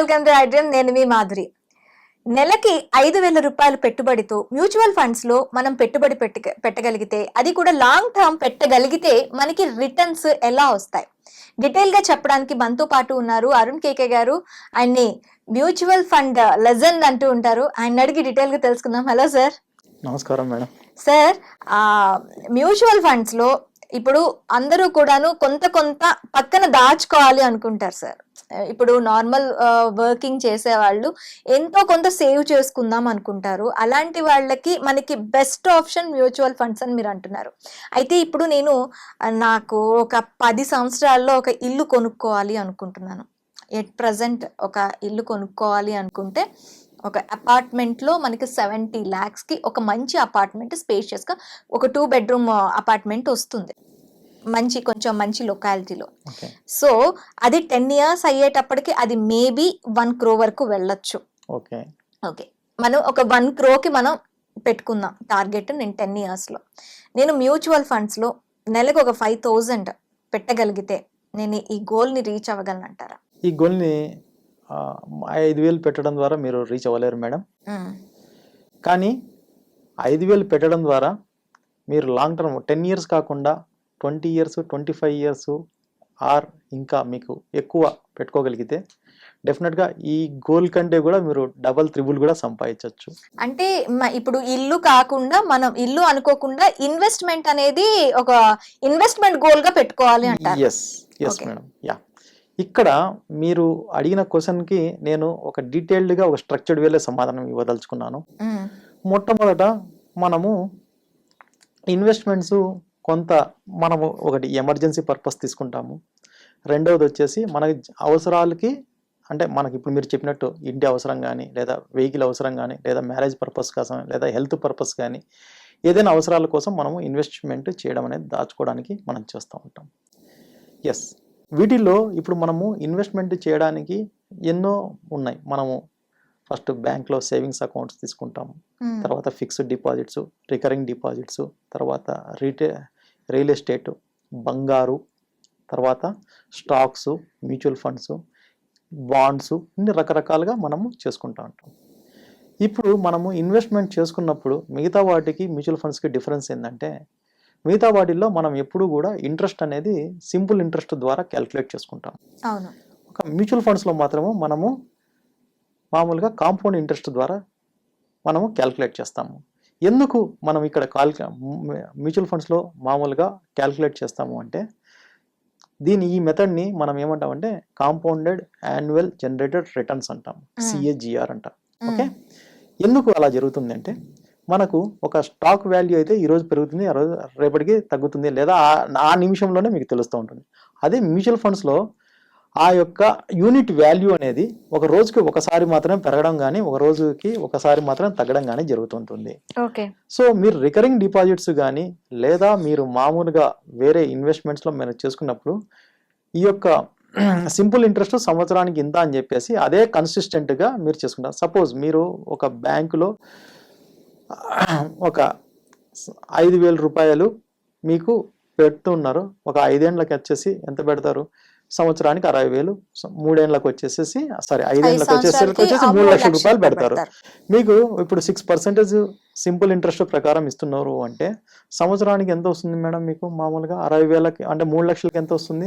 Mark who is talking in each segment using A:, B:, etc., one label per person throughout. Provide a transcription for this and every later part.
A: Welcome to iDream. నేను మీ మాధురి. నెలకి 5,000 రూపాయలు పెట్టుబడితో మ్యూచువల్ ఫండ్స్ లో మనం పెట్టుబడి పెట్టగలిగితే, అది కూడా లాంగ్ టర్మ్ పెట్టగలిగితే మనకి రిటర్న్స్ ఎలా వస్తాయి? డీటెయిల్ గా చెప్పడానికి మనతో పాటు ఉన్నారు అరుణ్ కేకే గారు. ఆయన్ని మ్యూచువల్ ఫండ్ లెజెండ్ అంటూ ఉంటారు. ఆయన అడిగి డీటెయిల్ గా తెలుసుకుందాం. Hello sir.
B: నమస్కారం మేడం.
A: సార్, మ్యూచువల్ ఫండ్స్ లో ఇప్పుడు అందరూ కూడాను కొంత పక్కన దాచుకోవాలి అనుకుంటారు సార్. ఇప్పుడు నార్మల్ వర్కింగ్ చేసే వాళ్ళు ఎంతో కొంత సేవ్ చేసుకుందాం అనుకుంటారు. అలాంటి వాళ్ళకి మనకి బెస్ట్ ఆప్షన్ మ్యూచువల్ ఫండ్స్ అని మీరు అంటున్నారు. అయితే ఇప్పుడు నాకు ఒక 10 సంవత్సరాల్లో ఒక ఇల్లు కొనుక్కోవాలి అనుకుంటున్నాను. ఎట్ ప్రజెంట్ ఒక ఇల్లు కొనుక్కోవాలి అనుకుంటే ఒక అపార్ట్మెంట్లో మనకి 70 lakhsకి ఒక మంచి అపార్ట్మెంట్, స్పేషియస్గా ఒక 2 bedroom అపార్ట్మెంట్ వస్తుంది, కొంచెం మంచి లొకాలిటీలో. సో అది 10 years అయ్యేటప్పటికి అది మేబీ 1 crore వరకు వెళ్ళొచ్చు. ఓకే, మనం ఒక 1 crore మనం పెట్టుకుందాం టార్గెట్. నేను 10 yearsలో నేను మ్యూచువల్ ఫండ్స్లో నెలకు ఒక 5,000 పెట్టగలిగితే నేను ఈ గోల్ని రీచ్ అవ్వగలను అంటారా?
B: ఈ గోల్ని 5,000 పెట్టడం ద్వారా మీరు రీచ్ అవ్వలేరు మేడం. కానీ 5,000 పెట్టడం ద్వారా మీరు లాంగ్ టర్మ్ 10 years కాకుండా 20 years, 25 years ఆర్ ఇంకా మీకు ఎక్కువ పెట్టుకోగలిగితే డెఫినెట్గా ఈ గోల్ కంటే కూడా మీరు డబల్ త్రిబుల్ కూడా సంపాదించవచ్చు.
A: అంటే ఇప్పుడు ఇల్లు కాకుండా మనం ఇల్లు అనుకోకుండా ఇన్వెస్ట్మెంట్ అనేది ఒక ఇన్వెస్ట్మెంట్ గోల్ గా పెట్టుకోవాలి అంటారు.
B: Yes madam. ఇక్కడ మీరు అడిగిన క్వశ్చన్కి నేను ఒక డీటెయిల్డ్గా ఒక స్ట్రక్చర్డ్ వేలో సమాధానం ఇవ్వదలుచుకున్నాను. మొట్టమొదట మనము ఇన్వెస్ట్మెంట్స్ మనము ఒకటి ఎమర్జెన్సీ పర్పస్ తీసుకుంటాము. రెండవది వచ్చేసి మనకి అవసరాలకి, అంటే మనకి ఇప్పుడు మీరు చెప్పినట్టు ఇంటి అవసరం కానీ, లేదా వెహికల్ అవసరం కానీ, లేదా మ్యారేజ్ పర్పస్ కోసం, లేదా హెల్త్ పర్పస్ కానీ, ఏదైనా అవసరాల కోసం మనము ఇన్వెస్ట్మెంట్ చేయడం అనేది దాచుకోవడానికి మనం చేస్తూ ఉంటాం. వీటిల్లో ఇప్పుడు మనము ఇన్వెస్ట్మెంట్ చేయడానికి ఎన్నో ఉన్నాయి. మనము ఫస్ట్ బ్యాంక్లో సేవింగ్స్ అకౌంట్స్ తీసుకుంటాము, తర్వాత ఫిక్స్డ్ డిపాజిట్స్, రికరింగ్ డిపాజిట్స్, తర్వాత రియల్ ఎస్టేట్, బంగారు, తర్వాత స్టాక్స్, మ్యూచువల్ ఫండ్స్, బాండ్స్, ఇన్ని రకరకాలుగా మనము చేసుకుంటూ ఉంటాం. ఇప్పుడు మనము ఇన్వెస్ట్మెంట్ చేసుకున్నప్పుడు మిగతా వాటికి మ్యూచువల్ ఫండ్స్కి డిఫరెన్స్ ఏంటంటే, మిగతా వాటిల్లో మనం ఎప్పుడు కూడా ఇంట్రెస్ట్ అనేది సింపుల్ ఇంట్రెస్ట్ ద్వారా క్యాల్కులేట్ చేసుకుంటాం. ఒక మ్యూచువల్ ఫండ్స్లో మాత్రము మనము మామూలుగా కాంపౌండ్ ఇంట్రెస్ట్ ద్వారా మనము క్యాల్కులేట్ చేస్తాము. ఎందుకు మనం ఇక్కడ మ్యూచువల్ ఫండ్స్లో మామూలుగా క్యాల్కులేట్ చేస్తాము అంటే, ఈ మెథడ్ని మనం ఏమంటామంటే కాంపౌండెడ్ యాన్యువల్ జనరేటెడ్ రిటర్న్స్ అంటాం, CAGR అంటాం. ఓకే, ఎందుకు అలా జరుగుతుంది అంటే, మనకు ఒక స్టాక్ వాల్యూ అయితే ఈరోజు పెరుగుతుంది, ఆ రోజు రేపటికి తగ్గుతుంది, లేదా ఆ నిమిషంలోనే మీకు తెలుస్తూ ఉంటుంది. అదే మ్యూచువల్ ఫండ్స్లో ఆ యొక్క యూనిట్ వాల్యూ అనేది ఒక రోజుకి ఒకసారి మాత్రమే పెరగడం కానీ, ఒక రోజుకి ఒకసారి మాత్రమే తగ్గడం కానీ జరుగుతుంటుంది. సో మీరు రికరింగ్ డిపాజిట్స్ కానీ, లేదా మీరు మామూలుగా వేరే ఇన్వెస్ట్మెంట్స్లో మీరు చేసుకున్నప్పుడు ఈ యొక్క సింపుల్ ఇంట్రెస్ట్ సంవత్సరానికి ఇంత అని చెప్పేసి అదే కన్సిస్టెంట్గా మీరు చేసుకుంటారు. సపోజ్ మీరు ఒక బ్యాంకులో ఒక 5,000 రూపాయలు మీకు పెడుతున్నారు. ఒక 5 ఏళ్ళకి వచ్చేసి ఎంత పెడతారు? సంవత్సరానికి 60,000. 3 ఏళ్ళకి వచ్చేసేసి 5 ఏళ్ళకి వచ్చేసరికి 3 లక్షల రూపాయలు పెడతారు. మీకు ఇప్పుడు 6% సింపుల్ ఇంట్రెస్ట్ ప్రకారం ఇస్తున్నారు అంటే సంవత్సరానికి ఎంత వస్తుంది మేడం? మీకు మామూలుగా 60,000కి అంటే 3 లక్షలకి ఎంత వస్తుంది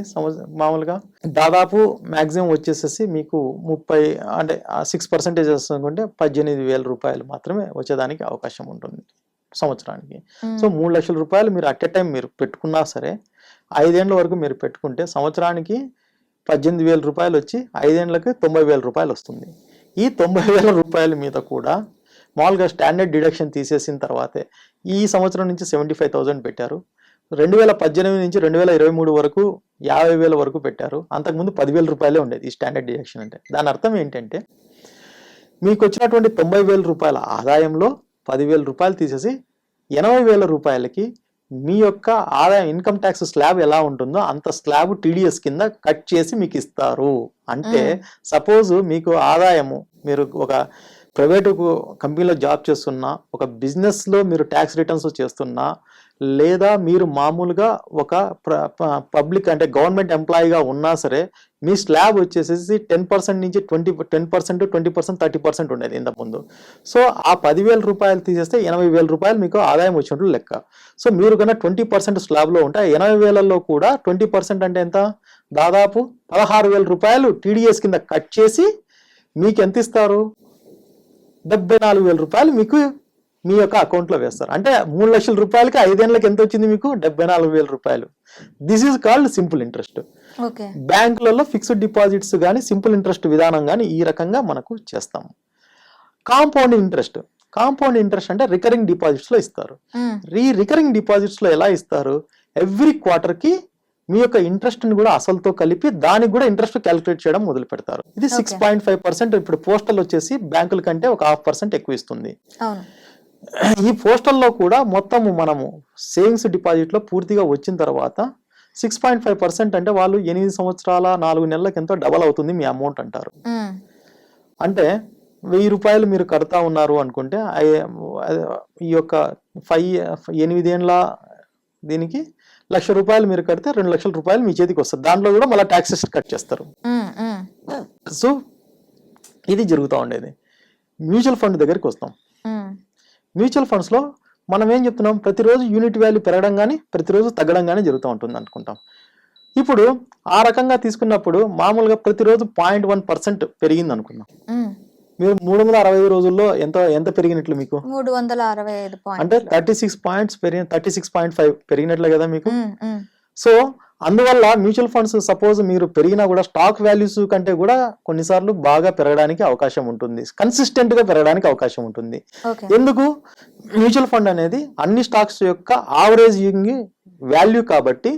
B: మామూలుగా? దాదాపు మ్యాక్సిమం వచ్చేసేసి మీకు 30 అంటే 6% వస్తుందంటే 18,000 రూపాయలు మాత్రమే వచ్చేదానికి అవకాశం ఉంటుంది సంవత్సరానికి. సో 3 లక్షల రూపాయలు మీరు అట్ ఎ టైం మీరు పెట్టుకున్నా సరే 5 ఏళ్ళ వరకు మీరు పెట్టుకుంటే సంవత్సరానికి 18,000 రూపాయలు వచ్చి 5 ఏళ్ళకి 90,000 రూపాయలు వస్తుంది. ఈ 90,000 రూపాయల మీద కూడా మామూలుగా స్టాండర్డ్ డిడక్షన్ తీసేసిన తర్వాతే ఈ సంవత్సరం నుంచి 75,000 పెట్టారు. 2018 నుంచి 2023 వరకు 50,000 వరకు పెట్టారు. అంతకుముందు 10,000 రూపాయలే ఉండేది ఈ స్టాండర్డ్ డిడక్షన్ అంటే. దాని అర్థం ఏంటంటే, మీకు వచ్చినటువంటి 90,000 రూపాయల ఆదాయంలో 10,000 రూపాయలు తీసేసి 80,000 రూపాయలకి మీ యొక్క ఆదాయం ఇన్కమ్ ట్యాక్స్ స్లాబ్ ఎలా ఉంటుందో అంత స్లాబ్ TDS కింద కట్ చేసి మీకు ఇస్తారు. అంటే సపోజ్ మీకు ఆదాయము, మీరు ఒక ప్రైవేటు కంపెనీలో జాబ్ చేస్తున్నా, ఒక బిజినెస్లో మీరు ట్యాక్స్ రిటర్న్స్ చేస్తున్నా, లేదా మీరు మామూలుగా ఒక పబ్లిక్ అంటే గవర్నమెంట్ ఎంప్లాయీగా ఉన్నా సరే మీ స్లాబ్ వచ్చేసేసి 10% నుంచి 10%, 20%, 30% ఉండేది ఇంత ముందు. సో ఆ 10,000 రూపాయలు తీసేస్తే 80,000 రూపాయలు మీకు ఆదాయం వచ్చినట్లు లెక్క. సో మీరు కన్నా 20% స్లాబ్లో ఉంటే 80,000లో కూడా 20% అంటే ఎంత, దాదాపు 16,000 రూపాయలు టీడీఎస్ కింద కట్ చేసి మీకు ఎంత ఇస్తారు, 74,000 రూపాయలు మీకు మీ యొక్క అకౌంట్లో వేస్తారు. అంటే 3 లక్షల రూపాయలకి 5 ఏళ్ళకి ఎంత వచ్చింది మీకు, 74,000 రూపాయలు. This is called simple interest. బ్యాంకులలో ఫిక్స్డ్ డిపాజిట్స్ కానీ సింపుల్ ఇంట్రెస్ట్ విధానం కానీ ఈ రకంగా మనకు చేస్తాము. కాంపౌండ్ ఇంట్రెస్ట్ అంటే రికరింగ్ డిపాజిట్స్ లో ఇస్తారు. ఈ రికరింగ్ డిపాజిట్స్ లో ఎలా ఇస్తారు, ఎవ్రీ క్వార్టర్ కి మీ యొక్క ఇంట్రెస్ట్ ని కూడా అసలుతో కలిపి దానికి కూడా ఇంట్రెస్ట్ క్యాలిక్యులేట్ చేయడం మొదలు పెడతారు. ఇది 6.5%. ఇప్పుడు పోస్టల్ వచ్చేసి బ్యాంకుల కంటే ఒక 0.5% ఎక్కువ ఇస్తుంది. ఈ పోస్టల్లో కూడా మొత్తము మనము సేవింగ్స్ డిపాజిట్ లో పూర్తిగా వచ్చిన తర్వాత 6.5% అంటే వాళ్ళు 8 సంవత్సరాల 4 నెలలకు ఎంతో డబల్ అవుతుంది మీ అమౌంట్ అంటారు. అంటే 1,000 రూపాయలు మీరు కడతా ఉన్నారు అనుకుంటే ఈ యొక్క 8 ఏళ్ళ దీనికి 1,00,000 రూపాయలు మీరు కడితే 2 లక్షల రూపాయలు మీ చేతికి వస్తుంది. దాంట్లో కూడా మళ్ళీ ట్యాక్సెస్ కట్ చేస్తారు. సో ఇది జరుగుతూ ఉండేది. మ్యూచువల్ ఫండ్ దగ్గరికి వస్తాం. మ్యూచువల్ ఫండ్స్ లో మనం ఏం చెప్తున్నాం, ప్రతిరోజు యూనిట్ వాల్యూ పెరగడం కానీ ప్రతిరోజు తగ్గడం కానీ జరుగుతూ ఉంటుంది అనుకుంటాం. ఇప్పుడు ఆ రకంగా తీసుకున్నప్పుడు మామూలుగా ప్రతిరోజు 0.1% పెరిగింది అనుకుందాం. మీరు 365 రోజుల్లో ఎంత పెరిగినట్లు మీకు,
A: 365
B: అంటే 36 పాయింట్స్ 36.5 పెరిగినట్లే కదా మీకు. సో అందువల్ల మ్యూచువల్ ఫండ్స్ సపోజ్ మీరు పెరిగినా కూడా స్టాక్ వాల్యూస్ కంటే కూడా కొన్నిసార్లు బాగా పెరగడానికి అవకాశం ఉంటుంది, కన్సిస్టెంట్ గా పెరగడానికి అవకాశం ఉంటుంది. ఎందుకు, మ్యూచువల్ ఫండ్ అనేది అన్ని స్టాక్స్ యొక్క ఆవరేజింగ్ వాల్యూ కాబట్టి.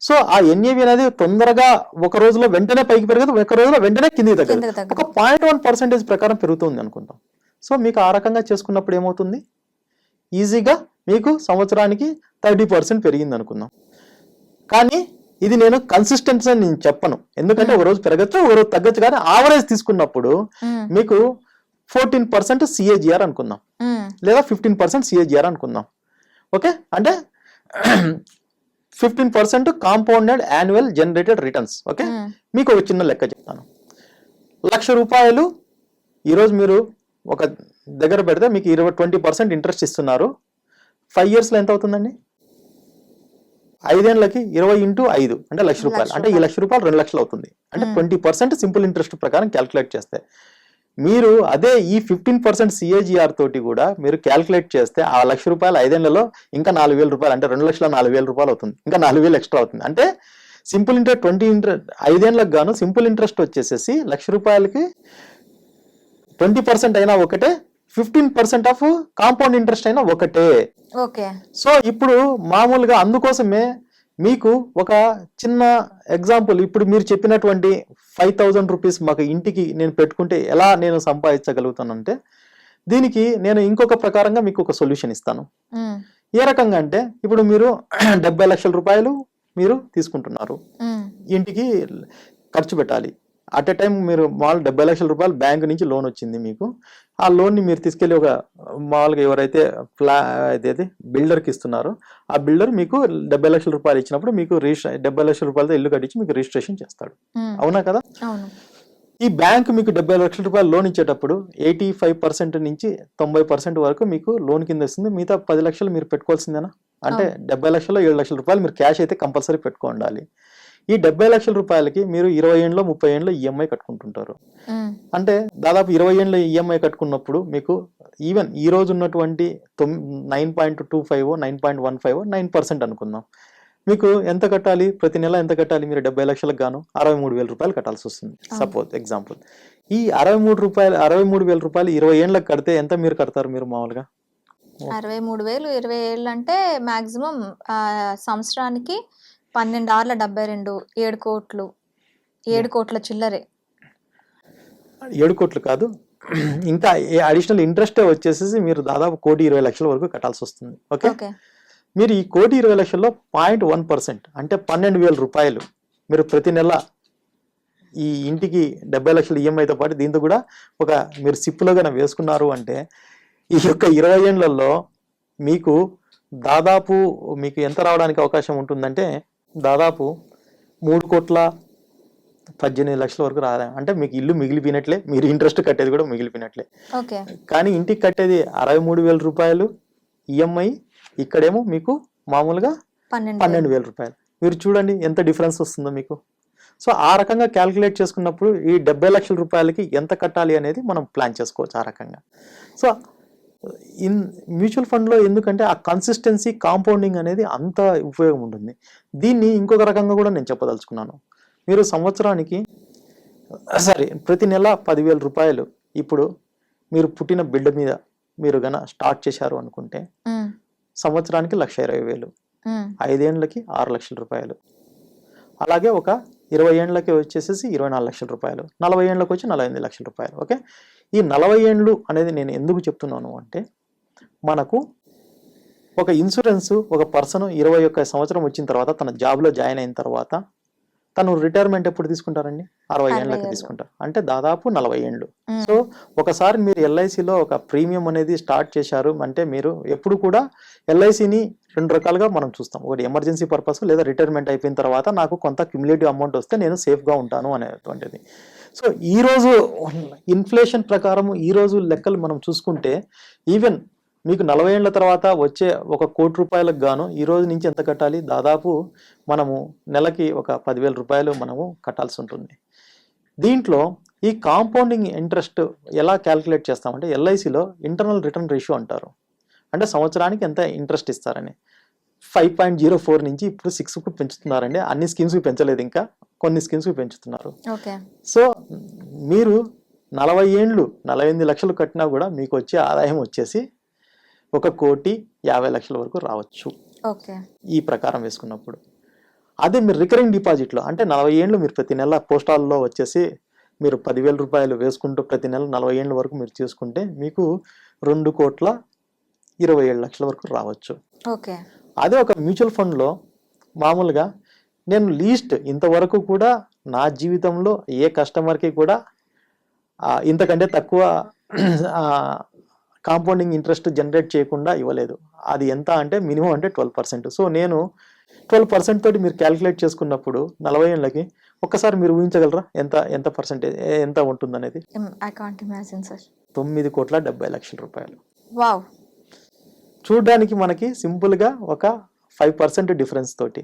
B: సో ఆ ఎన్ఏవి అనేది తొందరగా ఒక రోజులో వెంటనే పైకి పెరగదు, ఒక రోజులో వెంటనే కిందికి తగ్గదు, ఒక 0.1% ప్రకారం పెరుగుతుంది అనుకుంటాం. సో మీకు ఆ రకంగా చేసుకున్నప్పుడు ఏమవుతుంది, ఈజీగా మీకు సంవత్సరానికి 30% పెరిగింది అనుకుందాం. కానీ ఇది నేను కన్సిస్టెన్సీ అని నేను చెప్పను, ఎందుకంటే ఒక రోజు పెరగచ్చు ఒక రోజు తగ్గచ్చు. కానీ ఆవరేజ్ తీసుకున్నప్పుడు మీకు 14% సిఏజిఆర్ అనుకుందాం, లేదా 15% సిఏజిఆర్ అనుకుందాం. ఓకే, అంటే 15% compounded annual generated returns. Okay, మీకు ఒక చిన్న లెక్క చెప్తాను. 1,00,000 రూపాయలు ఈరోజు మీరు ఒక దగ్గర పెడితే మీకు 20% ఇంట్రెస్ట్ ఇస్తున్నారు. 5 years లో ఎంత అవుతుందండి, 5 ఏళ్ళకి 20 × 5 అంటే 1,00,000 రూపాయలు. అంటే ఈ 1,00,000 రూపాయలు 2 లక్షలు అవుతుంది. అంటే 20% సింపుల్ ఇంట్రెస్ట్ ప్రకారం క్యాల్కులేట్ చేస్తే మీరు అదే ఈ 15% సిఏజిఆర్ తోటి కూడా మీరు క్యాల్కులేట్ చేస్తే ఆ 1,00,000 రూపాయలు 5 ఏళ్లలో ఇంకా 4,000 రూపాయలు, అంటే 2,04,000 రూపాయలు అవుతుంది. ఇంకా 4,000 ఎక్స్ట్రా అవుతుంది. అంటే సింపుల్ ఇంట్రెస్ట్ 5 ఏళ్ళకి గాను సింపుల్ ఇంట్రెస్ట్ వచ్చేసేసి 1,00,000 రూపాయలకి 20% అయినా ఒకటే, 15% ఆఫ్ కాంపౌండ్ ఇంట్రెస్ట్ అయినా ఒకటే. సో ఇప్పుడు మామూలుగా అందుకోసమే మీకు ఒక చిన్న ఎగ్జాంపుల్, ఇప్పుడు మీరు చెప్పినటువంటి 5,000 రూపీస్ మాకు ఇంటికి నేను పెట్టుకుంటే ఎలా నేను సంపాదించగలుగుతానంటే, దీనికి నేను ఇంకొక ప్రకారంగా మీకు ఒక సొల్యూషన్ ఇస్తాను. ఏ రకంగా అంటే, ఇప్పుడు మీరు 70 లక్షల రూపాయలు మీరు తీసుకుంటున్నారు, ఇంటికి ఖర్చు పెట్టాలి. అట్ ఎ టైం మీరు మామూలు 70 లక్షల రూపాయలు బ్యాంకు నుంచి లోన్ వచ్చింది మీకు. ఆ లోన్ని మీరు తీసుకెళ్లి ఒక మామూలుగా ఎవరైతే అదేది బిల్డర్కి ఇస్తున్నారో ఆ బిల్డర్ మీకు 70 లక్షల రూపాయలు ఇచ్చినప్పుడు మీకు 70 లక్షల రూపాయలతో ఇల్లు కట్టించి మీకు రిజిస్ట్రేషన్ చేస్తాడు. అవునా కదా? ఈ బ్యాంక్ మీకు 70 లక్షల రూపాయలు లోన్ ఇచ్చేటప్పుడు 85% నుంచి 90% వరకు మీకు లోన్ కింద వస్తుంది. మిగతా 10 లక్షలు మీరు పెట్టుకోవాల్సిందేనా? అంటే 70 లక్షల్లో 7 లక్షల రూపాయలు మీరు క్యాష్ అయితే కంపల్సరీ పెట్టుకోండాలి. ఈ 70 లక్షల రూపాయలకి మీరు 20 ఏళ్ళలో 30 ఏళ్ళలో ఈఎంఐ కట్టుకుంటుంటారు. అంటే దాదాపు 20 ఏళ్ళ ఈఎంఐ కట్టుకున్నప్పుడు మీకు ఈవెన్ ఈ రోజు ఉన్నటువంటి 9.25 9.15 9% అనుకుందాం, మీకు ఎంత కట్టాలి, ప్రతి నెల ఎంత కట్టాలి? మీరు 70 లక్షలకు గాను 63,000 రూపాయలు కట్టాల్సి వస్తుంది. సపోజ్ ఎగ్జాంపుల్, ఈ 63,000 రూపాయలు 20 ఏళ్ళకి కడితే ఎంత మీరు కడతారు? మీరు మామూలుగా
A: 63,000 20 ఏళ్ళు అంటే మాక్సిమం సంవత్సరానికి 12 ఆర్ల 72, 7 కోట్లు, 7 కోట్ల చిల్లరే.
B: 7 కోట్లు కాదు, ఇంకా అడిషనల్ ఇంట్రెస్ట్ వచ్చేసి మీరు దాదాపు 1,20,00,000 వరకు కట్టాల్సి వస్తుంది. ఓకే, మీరు ఈ 1,20,00,000లో 0.1% అంటే 12,000 రూపాయలు మీరు ప్రతి నెల ఈ ఇంటికి 70 లక్షల ఈఎంఐతో పాటు దీంతో కూడా ఒక మీరు సిప్పులో కనుక వేసుకున్నారు అంటే ఈ యొక్క 20 ఏళ్లలో మీకు దాదాపు మీకు ఎంత రావడానికి అవకాశం ఉంటుందంటే దాదాపు 3,18,00,000 వరకు రాదా, అంటే మీకు ఇల్లు మిగిలిపోయినట్లే, మీరు ఇంట్రెస్ట్ కట్టేది కూడా మిగిలిపోయినట్లే.
A: ఓకే.
B: కానీ ఇంటికి కట్టేది 63,000 రూపాయలు ఈఎంఐ, ఇక్కడేమో మీకు మామూలుగా 12,000 రూపాయలు. మీరు చూడండి ఎంత డిఫరెన్స్ వస్తుందో మీకు. సో ఆ రకంగా క్యాల్కులేట్ చేసుకున్నప్పుడు ఈ 70 లక్షల రూపాయలకి ఎంత కట్టాలి అనేది మనం ప్లాన్ చేసుకోవచ్చు ఆ రకంగా. సో మ్యూచువల్ ఫండ్లో ఎందుకంటే ఆ కన్సిస్టెన్సీ, కాంపౌండింగ్ అనేది అంత ఉపయోగం ఉంటుంది. దీన్ని ఇంకొక రకంగా కూడా నేను చెప్పదలుచుకున్నాను. మీరు సంవత్సరానికి ప్రతి నెల 10,000 రూపాయలు ఇప్పుడు మీరు పుట్టిన బిడ్డ మీద మీరు గన స్టార్ట్ చేశారు అనుకుంటే సంవత్సరానికి 1,20,000, 5 ఏళ్ళకి 6 లక్షల రూపాయలు, అలాగే ఒక 20 ఏళ్ళకి వచ్చేసేసి 24 లక్షల రూపాయలు, 40 ఏళ్ళకి వచ్చి 48 లక్షల రూపాయలు. ఓకే. ఈ 40 ఏళ్ళు అనేది నేను ఎందుకు చెప్తున్నాను అంటే, మనకు ఒక ఇన్సూరెన్స్ ఒక పర్సన్ 21 సంవత్సరం వచ్చిన తర్వాత తన జాబ్లో జాయిన్ అయిన తర్వాత తను రిటైర్మెంట్ ఎప్పుడు తీసుకుంటారండి? 60 ఏళ్ళకి తీసుకుంటారు, అంటే దాదాపు 40 ఏళ్ళు. సో ఒకసారి మీరు ఎల్ఐసిలో ఒక ప్రీమియం అనేది స్టార్ట్ చేశారు అంటే మీరు ఎప్పుడు కూడా ఎల్ఐసిని 2 రకాలుగా మనం చూస్తాం. ఒకటి ఎమర్జెన్సీ పర్పస్, లేదా రిటైర్మెంట్ అయిపోయిన తర్వాత నాకు కొంత క్యుములేటివ్ అమౌంట్ వస్తే నేను సేఫ్గా ఉంటాను అనేటువంటిది. సో ఈరోజు ఇన్ఫ్లేషన్ ప్రకారం ఈరోజు లెక్కలు మనం చూసుకుంటే ఈవెన్ మీకు 40 ఏళ్ల తర్వాత వచ్చే 1 కోటి రూపాయలకు గాను ఈ రోజు నుంచి ఎంత కట్టాలి? దాదాపు మనము నెలకి ఒక 10,000 రూపాయలు మనము కట్టాల్సి ఉంటుంది. దీంట్లో ఈ కాంపౌండింగ్ ఇంట్రెస్ట్ ఎలా క్యాల్కులేట్ చేస్తామంటే ఎల్ఐసిలో ఇంటర్నల్ రిటర్న్ రేషియో అంటారు. అంటే సంవత్సరానికి ఎంత ఇంట్రెస్ట్ ఇస్తారని 5.04 నుంచి ఇప్పుడు 6కు పెంచుతున్నారండి. అన్ని స్కీమ్స్ పెంచలేదు, ఇంకా కొన్ని స్కీమ్స్ పెంచుతున్నారు. సో మీరు 40 ఏళ్ళు 48 లక్షలు కట్టినా కూడా మీకు వచ్చే ఆదాయం వచ్చేసి 1,50,00,000 వరకు రావచ్చు ఈ ప్రకారం వేసుకున్నప్పుడు. అదే మీరు రికరింగ్ డిపాజిట్లో అంటే 40 ఏళ్ళు మీరు ప్రతి నెల పోస్టాల్లో వచ్చేసి మీరు 10,000 రూపాయలు వేసుకుంటూ ప్రతి నెల 40 ఏళ్ళ వరకు మీరు చేసుకుంటే మీకు 2,27,00,000 వరకు రావచ్చు. అదే ఒక మ్యూచువల్ ఫండ్లో మామూలుగా నేను లీస్ట్ ఇంతవరకు కూడా నా జీవితంలో ఏ కస్టమర్కి కూడా ఇంతకంటే తక్కువ కాంపౌండింగ్ ఇంట్రెస్ట్ జనరేట్ చేయకుండా ఇవ్వలేదు. అది ఎంత అంటే మినిమం అంటే 12%. సో నేను 12% తోటి మీరు క్యాల్కులేట్ చేసుకున్నప్పుడు 40 ఏళ్ళకి ఒక్కసారి మీరు ఊహించగలరా ఎంత పర్సెంటేజ్ ఎంత ఉంటుంది అనేది? 9,70,00,000 రూపాయలు. చూడడానికి మనకి సింపుల్గా ఒక 5% డిఫరెన్స్ తోటి.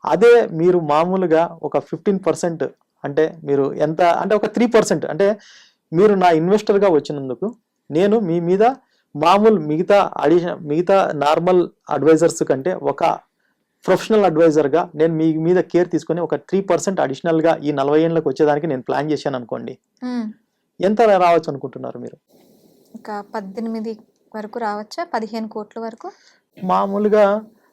B: అదే మీరు మామూలుగా ఒక 15% అంటే మీరు ఎంత అంటే ఒక 3% అంటే మీరు నా ఇన్వెస్టర్గా వచ్చినందుకు నేను మీ మీద మామూలు మిగతా నార్మల్ అడ్వైజర్స్ కంటే ఒక ప్రొఫెషనల్ అడ్వైజర్గా నేను మీ మీద కేర్ తీసుకొని ఒక 3% అడిషనల్గా ఈ 40 ఏళ్ళకి వచ్చేదానికి నేను ప్లాన్ చేశాను అనుకోండి, ఎంత రావచ్చు అనుకుంటున్నారు మీరు?
A: 18 వరకు రావచ్చా? 15 కోట్ల వరకు మామూలుగా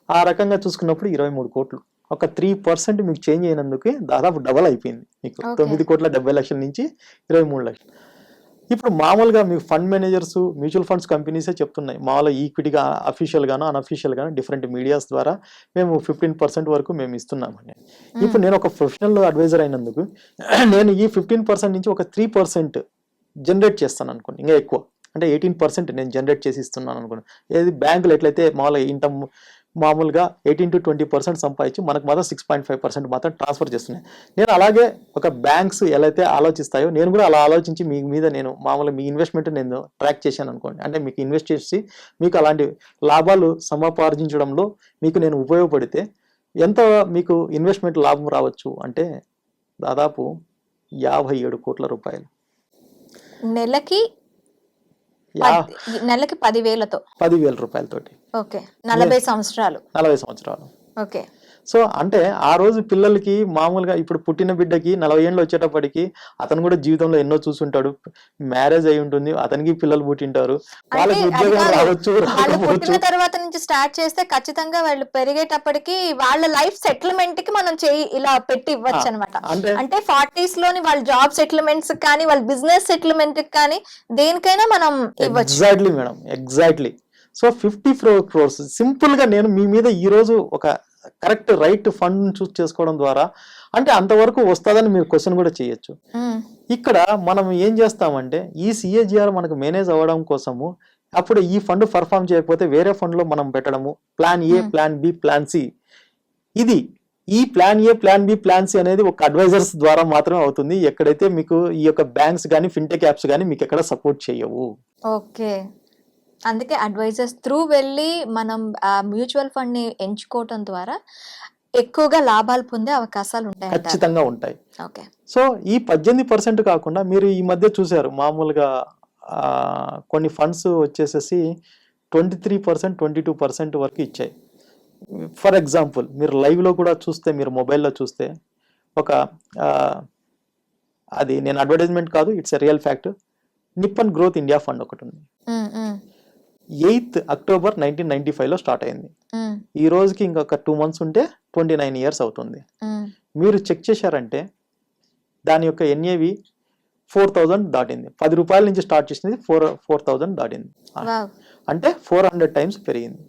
B: ఆ రకంగా చూసుకున్నప్పుడు 23 కోట్లు. ఒక 3% మీకు చేంజ్ అయినందుకు దాదాపు డబల్ అయిపోయింది మీకు. 9,70,00,000 నుంచి 23 లక్షలు. ఇప్పుడు మామూలుగా మీకు ఫండ్ మేనేజర్స్, మ్యూచువల్ ఫండ్స్ కంపెనీసే చెప్తున్నాయి, మామూలుగా ఈక్విటీగా అఫీషియల్ గాను అన్అఫీషియల్ గాను డిఫరెంట్ మీడియాస్ ద్వారా మేము 15% వరకు మేము ఇస్తున్నామని. ఇప్పుడు నేను ఒక ప్రొఫెషనల్ అడ్వైజర్ అయినందుకు నేను ఈ 15% నుంచి ఒక 3% జనరేట్ చేస్తాను అనుకోండి, ఇంకా ఎక్కువ అంటే 18% నేను జనరేట్ చేసి ఇస్తున్నాను అనుకోండి. ఏది బ్యాంకులు ఎట్లయితే మామూలుగా 18 to 20% సంపాదించి మనకు మాత్రం 6.5% మాత్రం ట్రాన్స్ఫర్ చేస్తున్నాయి. నేను అలాగే ఒక బ్యాంక్స్ ఎలా అయితే ఆలోచిస్తాయో నేను కూడా అలా ఆలోచించి మీ మీద నేను మామూలుగా మీ ఇన్వెస్ట్మెంట్ నేను ట్రాక్ చేశాను అనుకోండి. అంటే మీకు ఇన్వెస్ట్ చేసి మీకు అలాంటి లాభాలు సమాపార్జించడంలో మీకు నేను ఉపయోగపడితే ఎంత మీకు ఇన్వెస్ట్మెంట్ లాభం రావచ్చు అంటే దాదాపు 57 కోట్ల రూపాయలు
A: నెలకి 10,000తో
B: 10,000 రూపాయలతోటి.
A: 40 సంవత్సరాలు. ఓకే.
B: సో అంటే ఆ రోజు పిల్లలకి మామూలుగా ఇప్పుడు పుట్టిన బిడ్డకి 40 ఏళ్ళు వచ్చేటప్పటికి అతను కూడా జీవితంలో ఎన్నో చూసుంటాడు, మ్యారేజ్ అయి ఉంటుంది, అతనికి పిల్లలు పుట్టింటారు, వాళ్ళకి ఉద్యోగం రావచ్చు.
A: పుట్టిన తర్వాత నుంచి స్టార్ట్ చేస్తే ఖచ్చితంగా వాళ్ళు పెరిగేటప్పటికి వాళ్ళ లైఫ్ సెటిల్మెంట్ కి మనం ఇలా పెట్టి ఇవ్వచ్చు అనమాట. అంటే 40s లోని వాళ్ళ జాబ్ సెటిల్మెంట్స్ కానీ వాళ్ళ బిజినెస్ సెటిల్మెంట్ కానీ దేనికైనా మనం ఇవ్వచ్చు.
B: Exactly madam, exactly. So 54 crores simple గా నేను మీ మీద ఈ రోజు ఒక కరెక్ట్ రైట్ ఫండ్ చూస్ చేసుకోవడం ద్వారా అంటే అంతవరకు వస్తుందని మీరు క్వశ్చన్ కూడా చేయొచ్చు. ఇక్కడ మనం ఏం చేస్తామంటే ఈ సిఏజిఆర్ మనకు మేనేజ్ అవ్వడం కోసము అప్పుడు ఈ ఫండ్ పర్ఫామ్ చేయకపోతే వేరే ఫండ్లో మనం పెట్టడము, plan A, plan B, plan C. ఇది ఈ plan A, plan B, plan C అనేది ఒక అడ్వైజర్స్ ద్వారా మాత్రమే అవుతుంది. ఎక్కడైతే మీకు ఈ యొక్క బ్యాంక్స్ కానీ ఫిన్టెక్ యాప్స్ కానీ మీకు ఎక్కడ సపోర్ట్ చేయవు.
A: ఓకే, అందుకే అడ్వైజర్స్ త్రూ వెళ్ళి మనం ఆ మ్యూచువల్ ఫండ్ ని ఎంచుకోవటం ద్వారా ఎక్కువగా లాభాలు పొందే అవకాశాలు ఉంటాయి.
B: ఖచ్చితంగా ఉంటాయి.
A: ఓకే,
B: సో ఈ 18% కాకుండా మీరు ఈ మధ్య చూసారు మామూలుగా కొన్ని ఫండ్స్ వచ్చేసేసి 23%, 22% వరకు ఇచ్చాయి. ఫర్ ఎగ్జాంపుల్ మీరు లైవ్లో కూడా చూస్తే, మీరు మొబైల్లో చూస్తే ఒక అది నేను అడ్వర్టైజ్మెంట్ కాదు, it's a real fact. Nippon growth India fund ఒకటి ఉంది. 8th October 1995లో స్టార్ట్ అయింది. ఈ రోజుకి ఇంకొక 2 months ఉంటే 29 years అవుతుంది. మీరు చెక్ చేశారంటే దాని యొక్క ఎన్ఏవి 4,000 దాటింది. 10 రూపాయల నుంచి స్టార్ట్ చేసింది 4,000 దాటింది. అంటే 400 times పెరిగింది.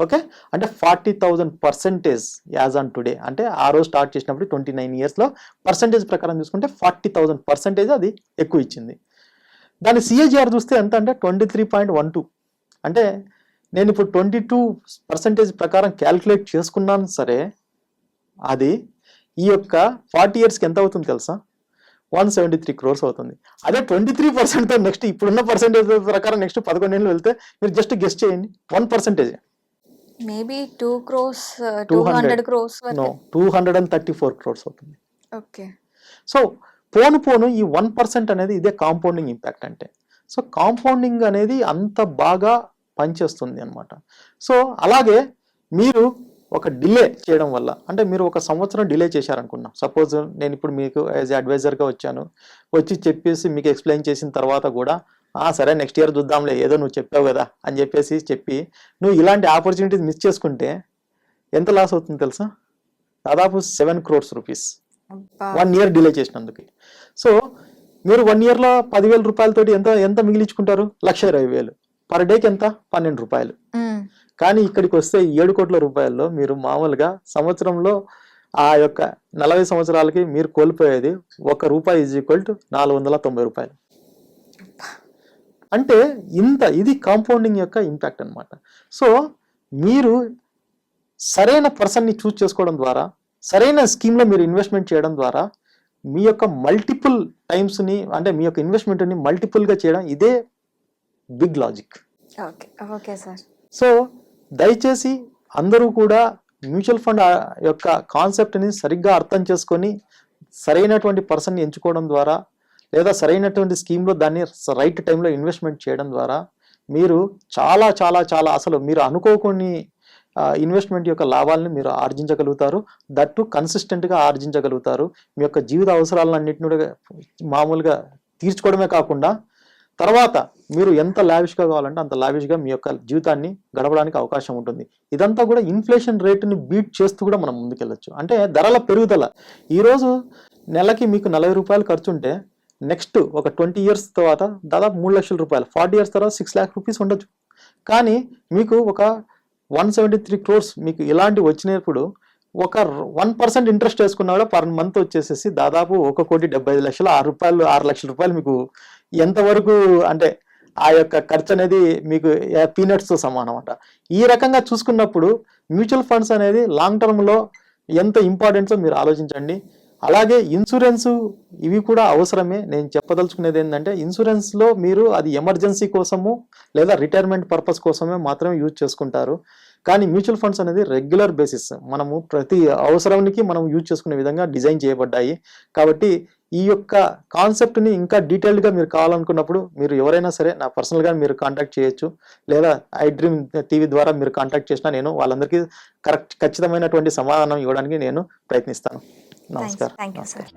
B: ఓకే, అంటే 40,000% యాజ్ ఆన్ టుడే. అంటే ఆ రోజు స్టార్ట్ చేసినప్పుడు 29 yearsలో పర్సంటేజ్ ప్రకారం చూసుకుంటే 40,000% అది ఎక్కువ ఇచ్చింది. దాని సిఏజిఆర్ చూస్తే ఎంత అంటే 23.12. అంటే నేను ఇప్పుడు 22% ప్రకారం క్యాల్కులేట్ చేసుకున్నాను సరే, అది ఈ యొక్క 40 yearsకి ఎంత అవుతుంది తెలుసా? 173 crores అవుతుంది. అదే 23%తో నెక్స్ట్ ఇప్పుడున్న పర్సెంటేజ్ ప్రకారం నెక్స్ట్ 11 ఏళ్ళు వెళ్తే మీరు జస్ట్ గెస్ట్ చేయండి, 1%.
A: మేబీ 2 crores, 200 crores,
B: 234 crores అవుతుంది.
A: ఓకే,
B: సో పోను ఈ 1% అనేది ఇదే కాంపౌండింగ్ ఇంపాక్ట్ అంటే. సో కాంపౌండింగ్ అనేది అంత బాగా పనిచేస్తుంది అనమాట. సో అలాగే మీరు ఒక డిలే చేయడం వల్ల, అంటే మీరు 1 సంవత్సరం డిలే చేశారనుకున్నాం. సపోజ్ నేను ఇప్పుడు మీకు యాజ్ ఏ అడ్వైజర్గా వచ్చాను, వచ్చి చెప్పేసి మీకు ఎక్స్ప్లెయిన్ చేసిన తర్వాత కూడా సరే నెక్స్ట్ ఇయర్ చూద్దాంలే, ఏదో నువ్వు చెప్పావు కదా అని చెప్పి నువ్వు ఇలాంటి ఆపర్చునిటీస్ మిస్ చేసుకుంటే ఎంత లాస్ అవుతుంది తెలుసా? దాదాపు 7 crores rupees 1 year డిలే చేసినందుకు. సో మీరు 1 yearలో 10,000 రూపాయలతోటి ఎంత మిగిలించుకుంటారు? 1,20,000. పర్ డేకి ఎంత? 12 రూపాయలు. కానీ ఇక్కడికి వస్తే 7 కోట్ల రూపాయల్లో మీరు మామూలుగా సంవత్సరంలో ఆ యొక్క 40 సంవత్సరాలకి మీరు కోల్పోయేది ₹1 = 490 రూపాయలు. అంటే ఇది కాంపౌండింగ్ యొక్క ఇంపాక్ట్ అనమాట. సో మీరు సరైన పర్సన్ని చూస్ చేసుకోవడం ద్వారా, సరైన స్కీమ్లో మీరు ఇన్వెస్ట్మెంట్ చేయడం ద్వారా మీ యొక్క మల్టిపుల్ టైమ్స్ని, అంటే మీ యొక్క ఇన్వెస్ట్మెంట్ని మల్టిపుల్గా చేయడం, ఇదే big logic.
A: Okay, okay sir.
B: So దయచేసి అందరూ కూడా మ్యూచువల్ ఫండ్ యొక్క కాన్సెప్ట్ని సరిగ్గా అర్థం చేసుకొని సరైనటువంటి పర్సన్ని ఎంచుకోవడం ద్వారా, లేదా సరైనటువంటి స్కీమ్లో దాన్ని రైట్ టైంలో ఇన్వెస్ట్మెంట్ చేయడం ద్వారా మీరు చాలా చాలా చాలా అసలు మీరు అనుకోని ఇన్వెస్ట్మెంట్ యొక్క లాభాలను మీరు ఆర్జించగలుగుతారు. దట్టు కన్సిస్టెంట్గా ఆర్జించగలుగుతారు. మీ యొక్క జీవిత అవసరాలన్నింటినీ కూడా మామూలుగా తీర్చుకోవడమే కాకుండా తర్వాత మీరు ఎంత లావిష్గా కావాలంటే అంత లావిష్గా మీ యొక్క జీవితాన్ని గడపడానికి అవకాశం ఉంటుంది. ఇదంతా కూడా ఇన్ఫ్లేషన్ రేటుని బీట్ చేస్తూ కూడా మనం ముందుకెళ్ళచ్చు. అంటే ధరల పెరుగుదల, ఈరోజు నెలకి మీకు 40 రూపాయలు ఖర్చు ఉంటే నెక్స్ట్ ఒక 20 years తర్వాత దాదాపు 3 లక్షల రూపాయలు, 40 years తర్వాత 6 lakh rupees ఉండొచ్చు. కానీ మీకు ఒక 173 crores మీకు ఇలాంటివి వచ్చినప్పుడు ఒక 1% ఇంట్రెస్ట్ వేసుకున్నా కూడా పర్ మంత్ వచ్చేసేసి దాదాపు 1,70,00,000, ₹6 లక్షల మీకు ఎంతవరకు అంటే ఆ యొక్క ఖర్చు అనేది మీకు పీనట్స్తో సమానం అంట. ఈ రకంగా చూసుకున్నప్పుడు మ్యూచువల్ ఫండ్స్ అనేది లాంగ్ టర్మ్లో ఎంత ఇంపార్టెంట్సో మీరు ఆలోచించండి. అలాగే ఇన్సూరెన్స్ ఇవి కూడా అవసరమే. నేను చెప్పదలుచుకునేది ఏంటంటే ఇన్సూరెన్స్లో మీరు అది ఎమర్జెన్సీ కోసము లేదా రిటైర్మెంట్ పర్పస్ కోసమే మాత్రమే యూజ్ చేసుకుంటారు. కానీ మ్యూచువల్ ఫండ్స్ అనేది రెగ్యులర్ బేసిస్ మనము ప్రతి అవసరానికి మనం యూజ్ చేసుకునే విధంగా డిజైన్ చేయబడ్డాయి. కాబట్టి ఈ యొక్క కాన్సెప్ట్ని ఇంకా డీటెయిల్డ్గా మీరు కావాలనుకున్నప్పుడు మీరు ఎవరైనా సరే నా పర్సనల్గా మీరు కాంటాక్ట్ చేయొచ్చు, లేదా iDream TV ద్వారా మీరు కాంటాక్ట్ చేసినా నేను వాళ్ళందరికీ ఖచ్చితమైనటువంటి సమాధానం ఇవ్వడానికి నేను ప్రయత్నిస్తాను. నమస్కారం.
A: Thank you sir.